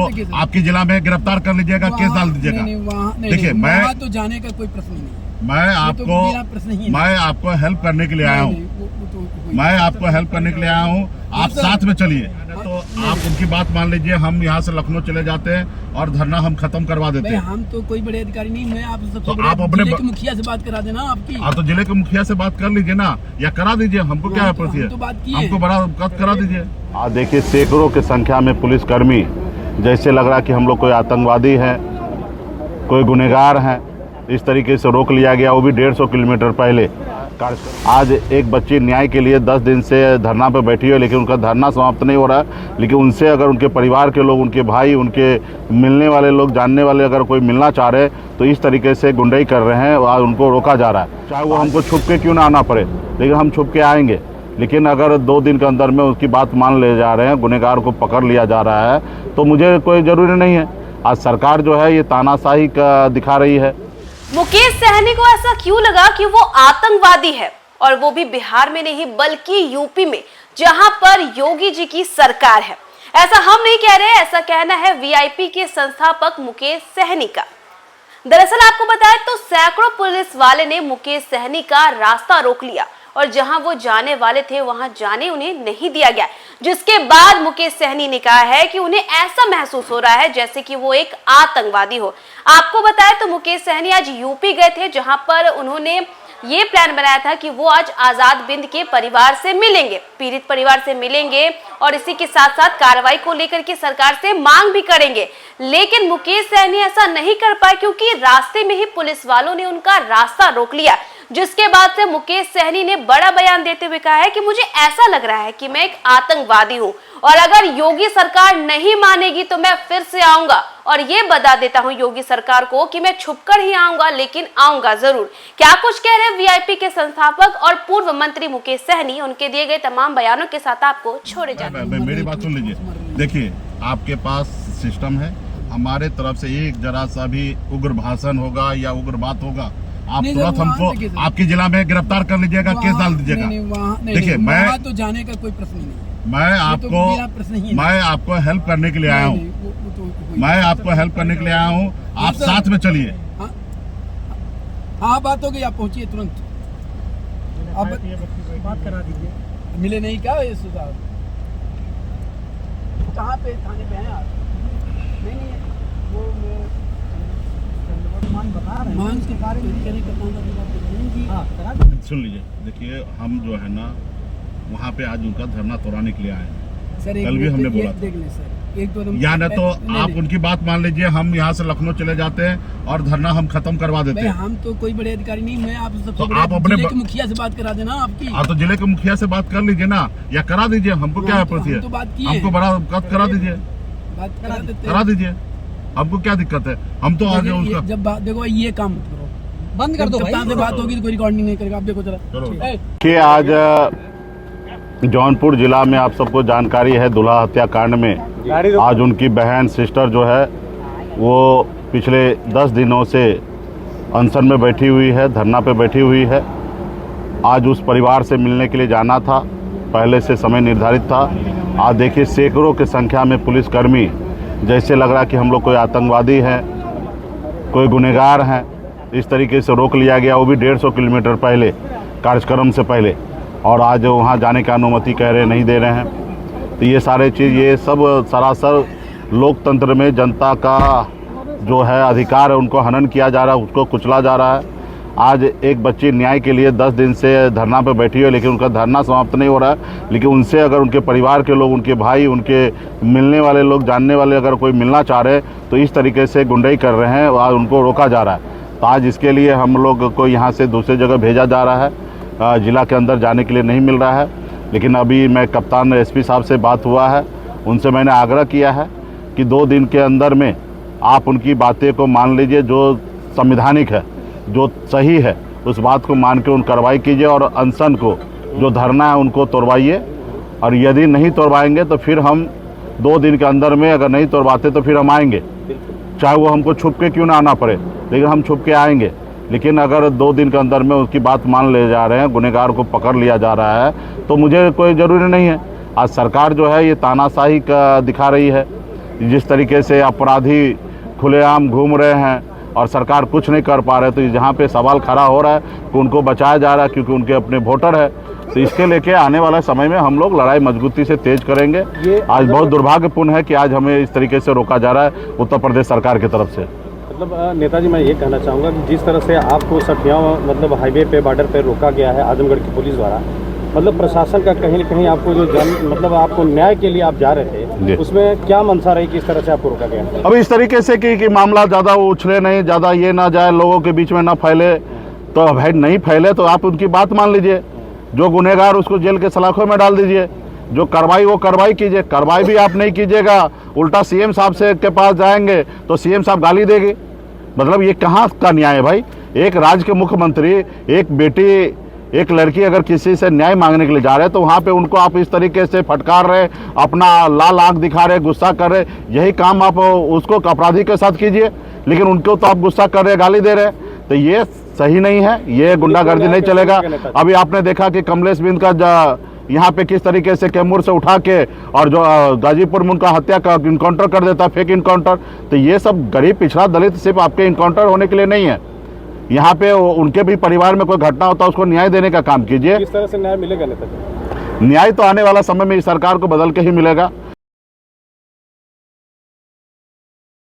आपकी जिला में गिरफ्तार कर लीजिएगा, केस डाल दीजिएगा। देखिए मैं तो जाने का कोई प्रश्न नहीं है। मैं आपको हेल्प करने के लिए आया हूँ। मैं आपको हेल्प करने के लिए आया हूँ, आप साथ में चलिए। तो आप उनकी बात मान लीजिए, हम यहाँ से लखनऊ चले जाते हैं और धरना हम खत्म करवा देते हैं। हम तो कोई बड़े अधिकारी नहीं, मैं आप सबसे तो आप अपने जिले के मुखिया से बात करा देना आपकी। आप तो जिले के मुखिया से बात कर लीजिए ना, या करा दीजिए, हमको क्या है प्रति है, हमको बड़ा करा दीजिए। आज देखिए सैकड़ों की संख्या में पुलिसकर्मी, जैसे लग रहा कि हम लोग कोई आतंकवादी हैं, कोई गुनहगार हैं, इस तरीके से रोक लिया गया, वो भी 150 किलोमीटर पहले। आज एक बच्ची न्याय के लिए 10 दिन से धरना पर बैठी है, लेकिन उनका धरना समाप्त नहीं हो रहा है। लेकिन उनसे अगर उनके परिवार के लोग, उनके भाई, उनके मिलने वाले लोग, जानने वाले अगर कोई मिलना चाह रहे तो इस तरीके से गुंडाई कर रहे हैं और उनको रोका जा रहा है। चाहे वो हमको छुप के क्यों ना आना पड़े, लेकिन हम छुप के आएंगे। लेकिन अगर 2 दिन के अंदर में उसकी बात मान ले जा रहे हैं, गुनहगार को पकड़ लिया जा रहा है, तो मुझे कोई ज़रूरी नहीं है। आज सरकार जो है ये तानाशाही का दिखा रही है। मुकेश सहनी को ऐसा क्यों लगा कि वो आतंकवादी है, और वो भी बिहार में नहीं बल्कि यूपी में, जहां पर योगी जी की सरकार है। ऐसा हम नहीं कह रहे, ऐसा कहना है वीआईपी के संस्थापक मुकेश सहनी का। दरअसल आपको बताएं तो सैकड़ों पुलिस वाले ने मुकेश सहनी का रास्ता रोक लिया और जहां वो जाने वाले थे वहां जाने उन्हें नहीं दिया गया, जिसके बाद मुकेश सहनी ने कहा है कि उन्हें ऐसा महसूस हो रहा है जैसे कि वो एक आतंकवादी हो। आपको बताएं तो मुकेश सहनी आज यूपी गए थे, जहां पर उन्होंने ये प्लान बनाया था कि वो आज आजाद बिंद के परिवार से मिलेंगे, पीड़ित परिवार से मिलेंगे और इसी के साथ साथ कार्रवाई को लेकर के सरकार से मांग भी करेंगे। लेकिन मुकेश सहनी ऐसा नहीं कर पाए क्योंकि रास्ते में ही पुलिस वालों ने उनका रास्ता रोक लिया, जिसके बाद से मुकेश सहनी ने बड़ा बयान देते हुए कहा है कि मुझे ऐसा लग रहा है कि मैं एक आतंकवादी हूं और अगर योगी सरकार नहीं मानेगी तो मैं फिर से आऊंगा, और ये बता देता हूं योगी सरकार को कि मैं छुपकर ही आऊंगा, लेकिन आऊंगा जरूर। क्या कुछ कह रहे हैं वीआईपी के संस्थापक और पूर्व मंत्री मुकेश सहनी, उनके दिए गए तमाम बयानों के साथ आपको छोड़े जाते हैं। मेरी बात सुन लीजिए। देखिए आपके पास सिस्टम है, हमारे तरफ से एक जरा सा भी उग्र भाषण होगा या उग्र बात होगा, आप तुरंत हमको आपकी जिला में गिरफ्तार कर लीजिएगा, केस डाल दीजिएगा। देखिए मैं तो जाने का कोई प्रश्न नहीं है। मैं आपको हेल्प करने के लिए आया हूँ। मैं आपको हेल्प करने के लिए आया हूँ, आप साथ में चलिए। हाँ बात हो गई, आप पहुंचिए तुरंत। आप बात करा दीजिए। मिले नहीं क्या ये सुधार? कहाँ पे थाने पे हैं आप? नहीं वो मान के बारे में सुन लीजिए। देखिए हम जो है ना वहाँ पे आज उनका धरना तोड़ाने के लिए आए हैं। सर कल भी हमने बोला देख ले सर, एक दो या न तो आप उनकी बात मान लीजिए, हम यहाँ से लखनऊ चले जाते हैं और धरना हम खत्म करवा देते हैं। हम तो कोई बड़े अधिकारी नहीं, मैं आप सबसे तो आप अपने जिले के मुखिया से बात करा देना आपकी। आप तो जिले के मुखिया से बात कर लीजिए ना, या करा दीजिए, हमको क्या है प्रति है, हमको बड़ा करा दीजिए, करा दीजिए, हमको क्या दिक्कत है। हम तो आज उसका जब बात देखो ये काम मत करो, बंद कर दो भाई। बात होगी तो कोई रिकॉर्डिंग नहीं करेगा। आप देखो जरा कि आज जौनपुर जिला में आप सबको जानकारी है, दूल्हा हत्याकांड में आज उनकी बहन सिस्टर जो है वो पिछले 10 दिनों से अनशन में बैठी हुई है, धरना पे बैठी हुई है। आज उस परिवार से मिलने के लिए जाना था, पहले से समय निर्धारित था। आज देखिए सैकड़ों की संख्या में पुलिसकर्मी, जैसे लग रहा कि हम लोग कोई आतंकवादी हैं, कोई गुनहगार हैं, इस तरीके से रोक लिया गया, वो भी 150 किलोमीटर पहले, कार्यक्रम से पहले। और आज वहाँ जाने की अनुमति कह रहे नहीं दे रहे हैं। तो ये सारे चीज़, ये सब सरासर लोकतंत्र में जनता का जो है अधिकार है उनको हनन किया जा रहा है, उसको कुचला जा रहा है। आज एक बच्ची न्याय के लिए 10 दिन से धरना पे बैठी है, लेकिन उनका धरना समाप्त नहीं हो रहा है। लेकिन उनसे अगर उनके परिवार के लोग, उनके भाई, उनके मिलने वाले लोग, जानने वाले अगर कोई मिलना चाह रहे तो इस तरीके से गुंडाई कर रहे हैं और उनको रोका जा रहा है। तो आज इसके लिए हम लोग को यहाँ से दूसरी जगह भेजा जा रहा है, ज़िला के अंदर जाने के लिए नहीं मिल रहा है। लेकिन अभी मैं कप्तान एसपी साहब से बात हुआ है, उनसे मैंने आग्रह किया है कि 2 दिन के अंदर में आप उनकी बातें को मान लीजिए, जो संवैधानिक है, जो सही है, उस बात को मान के उन कार्रवाई कीजिए और अनशन को, जो धरना है, उनको तोड़वाइए। और यदि नहीं तोड़वाएंगे तो फिर हम 2 दिन के अंदर में, अगर नहीं तोड़वाते तो फिर हम आएंगे, चाहे वो हमको छुप के क्यों ना आना पड़े, लेकिन हम छुप के आएंगे। लेकिन अगर 2 दिन के अंदर में उसकी बात मान ले जा रहे हैं, गुनहगार को पकड़ लिया जा रहा है, तो मुझे कोई ज़रूरी नहीं है। आज सरकार जो है ये तानाशाही का दिखा रही है। जिस तरीके से अपराधी खुलेआम घूम रहे हैं और सरकार कुछ नहीं कर पा रहे, तो जहाँ पे सवाल खड़ा हो रहा है कि उनको बचाया जा रहा है क्योंकि उनके अपने वोटर है, तो इसके लेके आने वाला समय में हम लोग लड़ाई मजबूती से तेज करेंगे। आज बहुत दुर्भाग्यपूर्ण है कि आज हमें इस तरीके से रोका जा रहा है उत्तर प्रदेश सरकार की तरफ से। मतलब नेताजी, मैं ये कहना चाहूँगा कि जिस तरह से आपको सठिया मतलब हाईवे पे बॉर्डर पे रोका गया है आजमगढ़ की पुलिस द्वारा, मतलब प्रशासन का कहीं न कहीं आपको जो मतलब आपको न्याय के लिए आप जा रहे थे, उसमें क्या मंशा रही कि इस तरह से आपको रोका गया? अब इस तरीके से कि मामला ज़्यादा उछले नहीं, ज़्यादा ये ना जाए, लोगों के बीच में ना फैले, तो भाई नहीं फैले तो आप उनकी बात मान लीजिए। जो गुनहगार उसको जेल के सलाखों में डाल दीजिए, जो कार्रवाई वो कार्रवाई कीजिए। कार्रवाई भी आप नहीं कीजिएगा, उल्टा सीएम साहब से के पास जाएंगे तो सीएम साहब गाली देगी। मतलब ये कहाँ का न्याय है भाई? एक राज्य के मुख्यमंत्री, एक बेटी, एक लड़की अगर किसी से न्याय मांगने के लिए जा रहे हैं तो वहाँ पे उनको आप इस तरीके से फटकार रहे, अपना लाल आंख दिखा रहे, गुस्सा कर रहे। यही काम आप उसको अपराधी के साथ कीजिए, लेकिन उनको तो आप गुस्सा कर रहे, गाली दे रहे, तो ये सही नहीं है, ये गुंडागर्दी नहीं चलेगा। अभी आपने देखा कि कमलेश बिंद का यहाँ पे किस तरीके से कैमूर से उठा के और जो गाजीपुर में उनका हत्या का इनकाउंटर कर देता, फेक इनकाउंटर। तो ये सब गरीब पिछड़ा दलित सिर्फ आपके इनकाउंटर होने के लिए नहीं है, यहाँ पे उनके भी परिवार में कोई घटना होता है उसको न्याय देने का काम कीजिए। किस तरह से न्याय मिलेगा नेताजी? न्याय तो आने वाला समय में इस सरकार को बदल के ही मिलेगा।